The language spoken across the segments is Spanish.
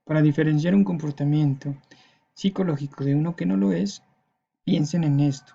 Para diferenciar un comportamiento psicológico de uno que no lo es, piensen en esto.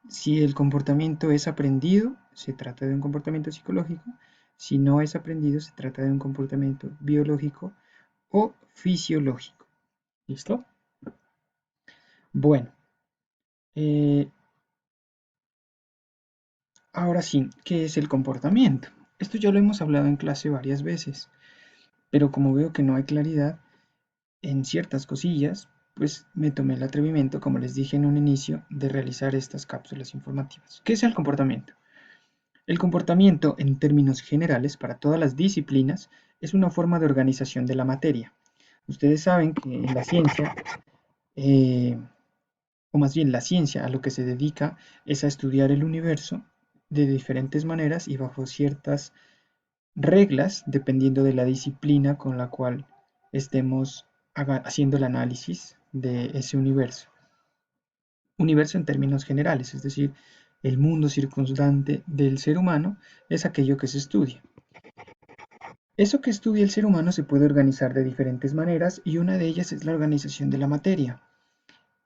Si el comportamiento es aprendido, se trata de un comportamiento psicológico. Si no es aprendido, se trata de un comportamiento biológico o fisiológico. ¿Listo? Bueno, eh, ahora sí, ¿qué es el comportamiento? Esto ya lo hemos hablado en clase varias veces, pero como veo que no hay claridad en ciertas cosillas, pues me tomé el atrevimiento, como les dije en un inicio, de realizar estas cápsulas informativas. ¿Qué es el comportamiento? El comportamiento, en términos generales, para todas las disciplinas, es una forma de organización de la materia. Ustedes saben que en la ciencia, eh, o más bien la ciencia a lo que se dedica es a estudiar el universo de diferentes maneras y bajo ciertas reglas, dependiendo de la disciplina con la cual estemos haciendo el análisis de ese universo. Universo en términos generales, es decir, el mundo circundante del ser humano es aquello que se estudia. Eso que estudia el ser humano se puede organizar de diferentes maneras y una de ellas es la organización de la materia,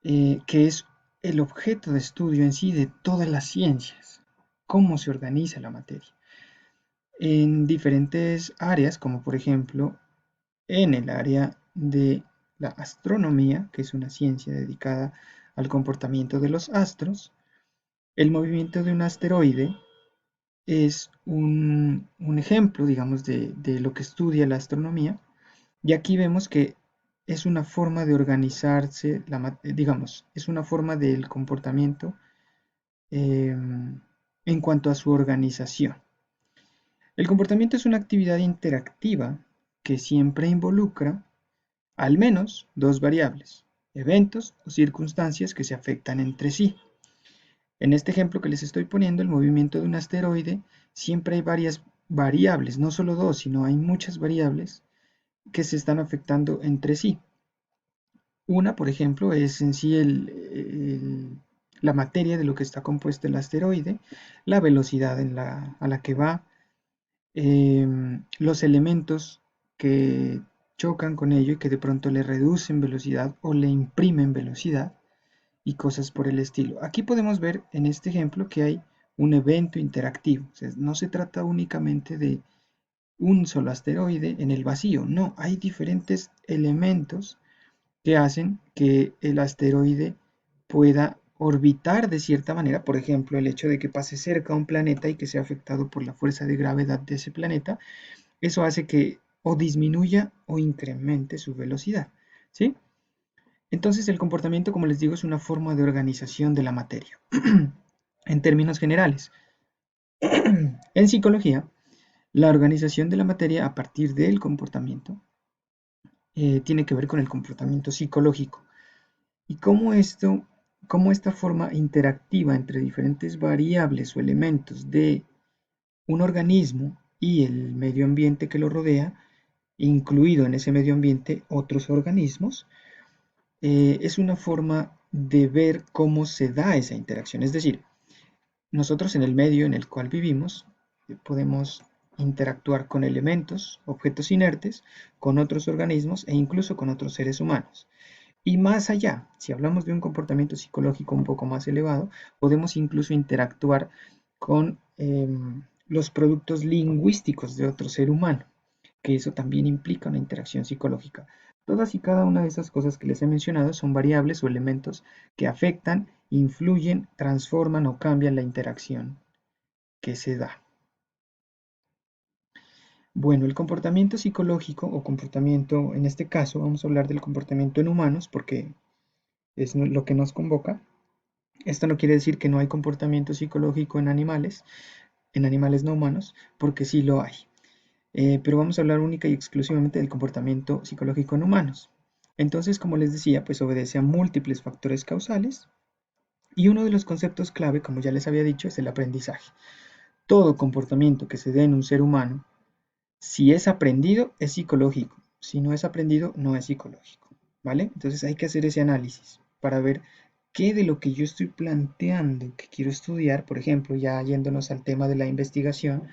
que es el objeto de estudio en sí de todas las ciencias, cómo se organiza la materia. En diferentes áreas, como por ejemplo en el área de la astronomía, que es una ciencia dedicada al comportamiento de los astros, el movimiento de un asteroide es un ejemplo, digamos, de lo que estudia la astronomía. Y aquí vemos que es una forma de organizarse, digamos, es una forma del comportamiento en cuanto a su organización. El comportamiento es una actividad interactiva que siempre involucra al menos dos variables, eventos o circunstancias que se afectan entre sí. En este ejemplo que les estoy poniendo, el movimiento de un asteroide, siempre hay varias variables, no solo dos, sino hay muchas variables que se están afectando entre sí. Una, por ejemplo, es en sí la materia de lo que está compuesto el asteroide, la velocidad a la que va, los elementos que chocan con ello y que de pronto le reducen velocidad o le imprimen velocidad y cosas por el estilo. Aquí podemos ver en este ejemplo que hay un evento interactivo. O sea, no se trata únicamente de un solo asteroide en el vacío, no, hay diferentes elementos que hacen que el asteroide pueda orbitar de cierta manera, por ejemplo, el hecho de que pase cerca a un planeta y que sea afectado por la fuerza de gravedad de ese planeta, eso hace que o disminuya o incremente su velocidad, ¿sí? Entonces el comportamiento, como les digo, es una forma de organización de la materia. En términos generales, en psicología, la organización de la materia a partir del comportamiento tiene que ver con el comportamiento psicológico. Y cómo esta forma interactiva entre diferentes variables o elementos de un organismo y el medio ambiente que lo rodea, incluido en ese medio ambiente otros organismos, es una forma de ver cómo se da esa interacción. Es decir, nosotros en el medio en el cual vivimos podemos interactuar con elementos, objetos inertes, con otros organismos e incluso con otros seres humanos. Y más allá, si hablamos de un comportamiento psicológico un poco más elevado, podemos incluso interactuar con los productos lingüísticos de otro ser humano, que eso también implica una interacción psicológica. Todas y cada una de esas cosas que les he mencionado son variables o elementos que afectan, influyen, transforman o cambian la interacción que se da. Bueno, el comportamiento psicológico o comportamiento, en este caso vamos a hablar del comportamiento en humanos porque es lo que nos convoca. Esto no quiere decir que no hay comportamiento psicológico en animales no humanos, porque sí lo hay. Pero vamos a hablar única y exclusivamente del comportamiento psicológico en humanos. Entonces, como les decía, pues obedece a múltiples factores causales y uno de los conceptos clave, como ya les había dicho, es el aprendizaje. Todo comportamiento que se dé en un ser humano, si es aprendido, es psicológico. Si no es aprendido, no es psicológico. ¿Vale? Entonces hay que hacer ese análisis para ver qué de lo que yo estoy planteando que quiero estudiar, por ejemplo, ya yéndonos al tema de la investigación,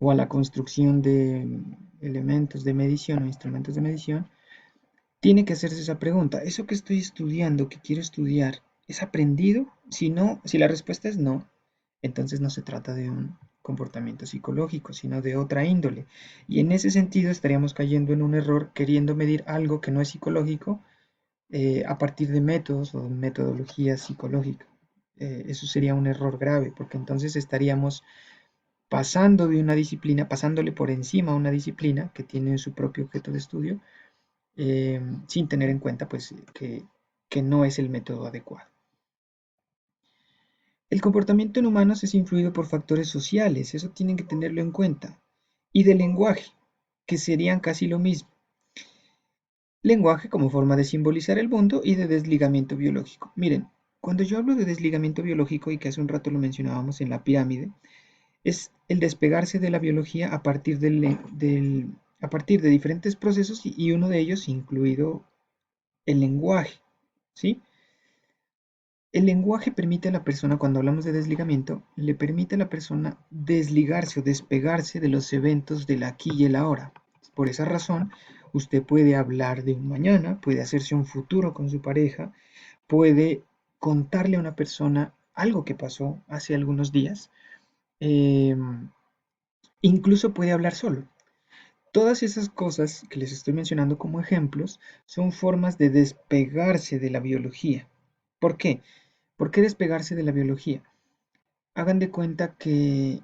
o a la construcción de elementos de medición o instrumentos de medición, tiene que hacerse esa pregunta. ¿Eso que estoy estudiando, que quiero estudiar, es aprendido? Si no, si la respuesta es no, entonces no se trata de un comportamiento psicológico, sino de otra índole. Y en ese sentido estaríamos cayendo en un error queriendo medir algo que no es psicológico a partir de métodos o metodologías psicológicas. Eso sería un error grave, porque entonces estaríamos pasando de una disciplina, pasándole por encima a una disciplina que tiene su propio objeto de estudio, sin tener en cuenta pues, que no es el método adecuado. El comportamiento en humanos es influido por factores sociales, eso tienen que tenerlo en cuenta, y de lenguaje, que serían casi lo mismo. Lenguaje como forma de simbolizar el mundo y de desligamiento biológico. Miren, cuando yo hablo de desligamiento biológico, y que hace un rato lo mencionábamos en la pirámide, es el despegarse de la biología a partir de diferentes procesos y uno de ellos incluido el lenguaje, ¿sí? El lenguaje permite a la persona, cuando hablamos de desligamiento, le permite a la persona desligarse o despegarse de los eventos del aquí y el ahora. Por esa razón, usted puede hablar de un mañana, puede hacerse un futuro con su pareja, puede contarle a una persona algo que pasó hace algunos días, eh, incluso puede hablar solo. Todas esas cosas que les estoy mencionando como ejemplos son formas de despegarse de la biología. ¿Por qué? ¿Por qué despegarse de la biología? Hagan de cuenta que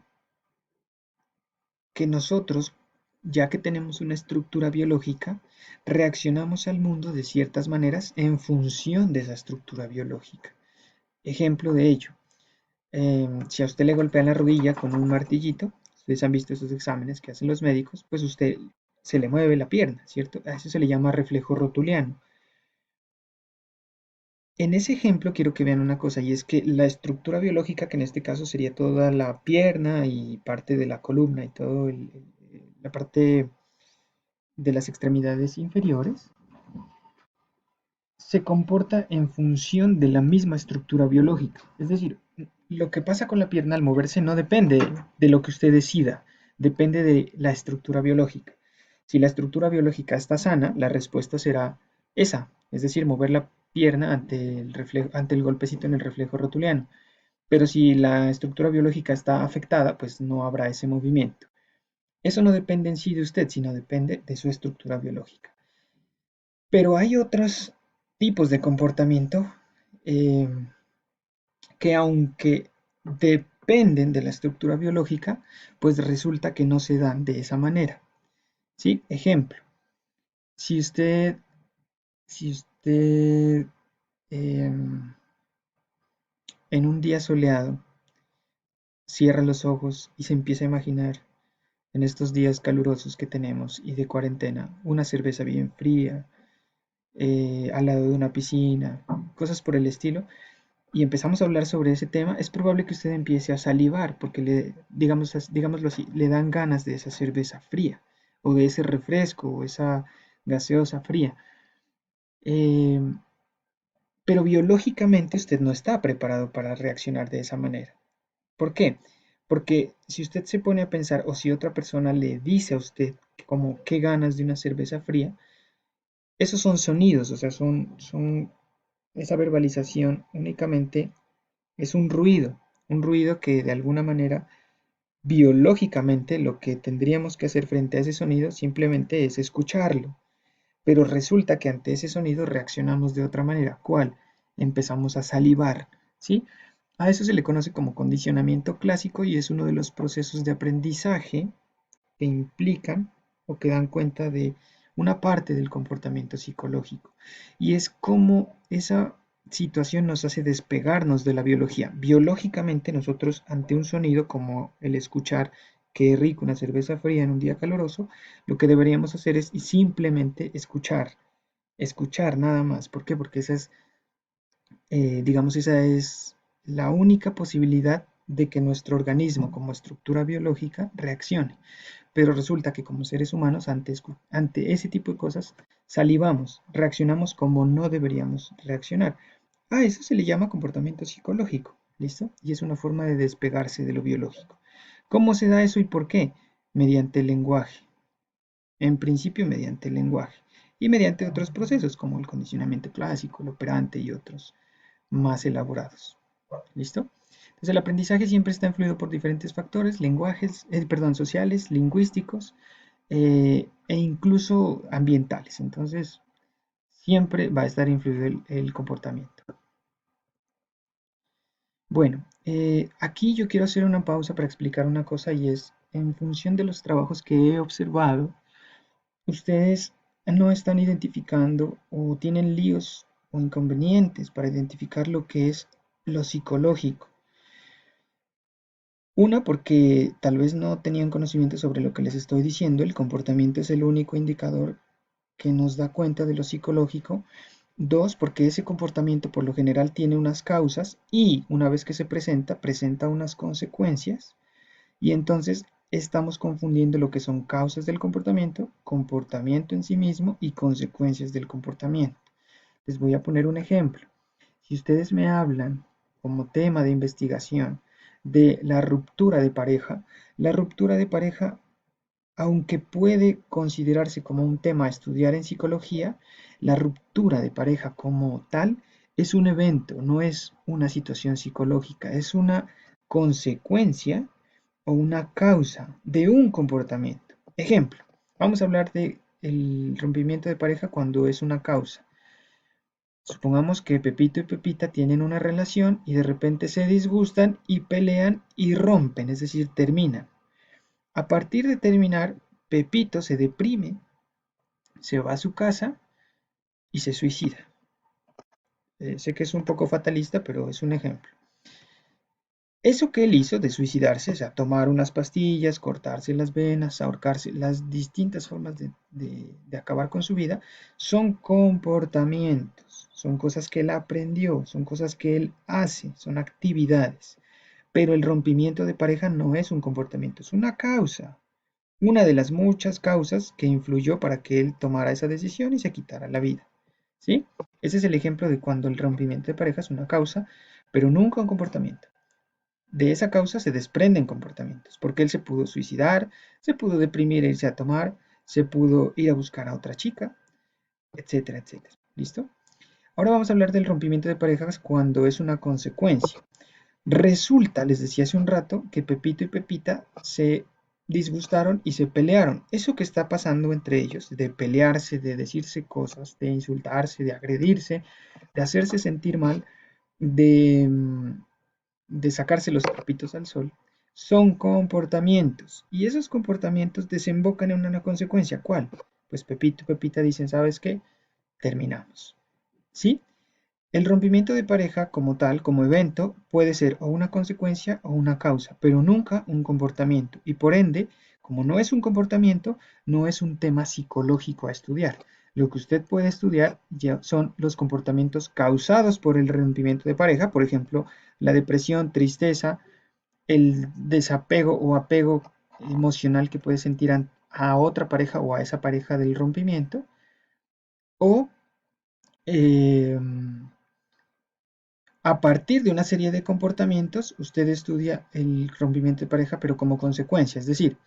nosotros, ya que tenemos una estructura biológica, reaccionamos al mundo de ciertas maneras en función de esa estructura biológica. Ejemplo de ello, si a usted le golpean la rodilla con un martillito, ustedes han visto esos exámenes que hacen los médicos, pues usted se le mueve la pierna, ¿cierto? A eso se le llama reflejo rotuliano. En ese ejemplo quiero que vean una cosa y es que la estructura biológica, que en este caso sería toda la pierna y parte de la columna y toda la parte de las extremidades inferiores, se comporta en función de la misma estructura biológica. Es decir, lo que pasa con la pierna al moverse no depende de lo que usted decida, depende de la estructura biológica. Si la estructura biológica está sana, la respuesta será esa, es decir, mover la pierna ante el golpecito en el reflejo rotuliano. Pero si la estructura biológica está afectada, pues no habrá ese movimiento. Eso no depende en sí de usted, sino depende de su estructura biológica. Pero hay otros tipos de comportamiento eh, que aunque dependen de la estructura biológica, pues resulta que no se dan de esa manera. ¿Sí? Ejemplo, si usted, si usted eh, en un día soleado cierra los ojos y se empieza a imaginar en estos días calurosos que tenemos y de cuarentena, una cerveza bien fría, al lado de una piscina, cosas por el estilo, y empezamos a hablar sobre ese tema, es probable que usted empiece a salivar, porque digámoslo así, le dan ganas de esa cerveza fría, o de ese refresco, o esa gaseosa fría. Eh, pero biológicamente usted no está preparado para reaccionar de esa manera. ¿Por qué? Porque si usted se pone a pensar, o si otra persona le dice a usted como qué ganas de una cerveza fría, esos son sonidos, o sea, esa verbalización únicamente es un ruido que de alguna manera biológicamente lo que tendríamos que hacer frente a ese sonido simplemente es escucharlo. Pero resulta que ante ese sonido reaccionamos de otra manera. ¿Cuál? Empezamos a salivar, ¿sí? A eso se le conoce como condicionamiento clásico y es uno de los procesos de aprendizaje que implican o que dan cuenta de una parte del comportamiento psicológico. Y es como esa situación nos hace despegarnos de la biología. Biológicamente nosotros ante un sonido como el escuchar qué rico una cerveza fría en un día caluroso, lo que deberíamos hacer es simplemente escuchar nada más. ¿Por qué? Porque digamos, esa es la única posibilidad de que nuestro organismo como estructura biológica reaccione. Pero resulta que como seres humanos, ante ese tipo de cosas, salivamos, reaccionamos como no deberíamos reaccionar. A eso se le llama comportamiento psicológico, ¿listo? Y es una forma de despegarse de lo biológico. ¿Cómo se da eso y por qué? mediante el lenguaje. En principio mediante el lenguaje y mediante otros procesos como el condicionamiento clásico, el operante y otros más elaborados. ¿Listo? Entonces el aprendizaje siempre está influido por diferentes factores, sociales, lingüísticos e incluso ambientales. Entonces siempre va a estar influido el comportamiento. Bueno, aquí yo quiero hacer una pausa para explicar una cosa y es, en función de los trabajos que he observado, ustedes no están identificando o tienen líos o inconvenientes para identificar lo que es lo psicológico. Una, porque tal vez no tenían conocimiento sobre lo que les estoy diciendo, el comportamiento es el único indicador que nos da cuenta de lo psicológico. Dos, porque ese comportamiento por lo general tiene unas causas y una vez que se presenta, presenta unas consecuencias y entonces estamos confundiendo lo que son causas del comportamiento, comportamiento en sí mismo y consecuencias del comportamiento. Les voy a poner un ejemplo. Si ustedes me hablan como tema de investigación de la ruptura de pareja, la ruptura de pareja, aunque puede considerarse como un tema a estudiar en psicología, la ruptura de pareja como tal es un evento, no es una situación psicológica, es una consecuencia o una causa de un comportamiento. Ejemplo, vamos a hablar de el rompimiento de pareja cuando es una causa. Supongamos que Pepito y Pepita tienen una relación y de repente se disgustan y pelean y rompen, es decir, terminan. A partir de terminar, Pepito se deprime, se va a su casa y se suicida. Sé que es un poco fatalista, pero es un ejemplo. Eso que él hizo de suicidarse, o sea, tomar unas pastillas, cortarse las venas, ahorcarse, las distintas formas de acabar con su vida, son comportamientos, son cosas que él aprendió, son cosas que él hace, son actividades. Pero el rompimiento de pareja no es un comportamiento, es una causa, una de las muchas causas que influyó para que él tomara esa decisión y se quitara la vida. ¿Sí? Ese es el ejemplo de cuando el rompimiento de pareja es una causa, pero nunca un comportamiento. De esa causa se desprenden comportamientos, porque él se pudo suicidar, se pudo deprimir e irse a tomar, se pudo ir a buscar a otra chica, etcétera, etcétera. ¿Listo? Ahora vamos a hablar del rompimiento de parejas cuando es una consecuencia. Resulta, les decía hace un rato, que Pepito y Pepita se disgustaron y se pelearon. Eso que está pasando entre ellos, de pelearse, de decirse cosas, de insultarse, de agredirse, de hacerse sentir mal, de de sacarse los trapitos al sol, son comportamientos. Y esos comportamientos desembocan en una consecuencia. ¿Cuál? Pues Pepito y Pepita dicen, ¿sabes qué? Terminamos. ¿Sí? El rompimiento de pareja como tal, como evento, puede ser o una consecuencia o una causa, pero nunca un comportamiento. Y por ende, como no es un comportamiento, no es un tema psicológico a estudiar. Lo que usted puede estudiar ya son los comportamientos causados por el rompimiento de pareja, por ejemplo, la depresión, tristeza, el desapego o apego emocional que puede sentir a otra pareja o a esa pareja del rompimiento, o eh, a partir de una serie de comportamientos, usted estudia el rompimiento de pareja, pero como consecuencia. Es decir,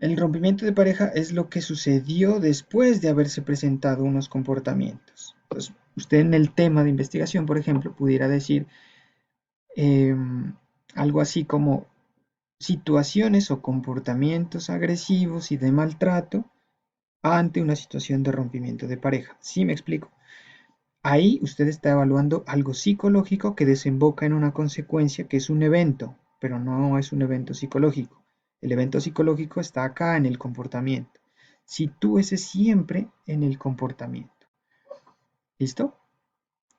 el rompimiento de pareja es lo que sucedió después de haberse presentado unos comportamientos. Entonces, usted en el tema de investigación, por ejemplo, pudiera decir eh, algo así como situaciones o comportamientos agresivos y de maltrato ante una situación de rompimiento de pareja. ¿Sí me explico? Ahí usted está evaluando algo psicológico que desemboca en una consecuencia que es un evento, pero no es un evento psicológico. El evento psicológico está acá en el comportamiento. Sitúese siempre en el comportamiento. ¿Listo?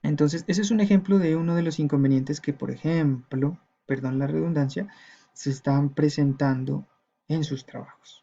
Entonces, ese es un ejemplo de uno de los inconvenientes que, por ejemplo, perdón la redundancia, se están presentando en sus trabajos.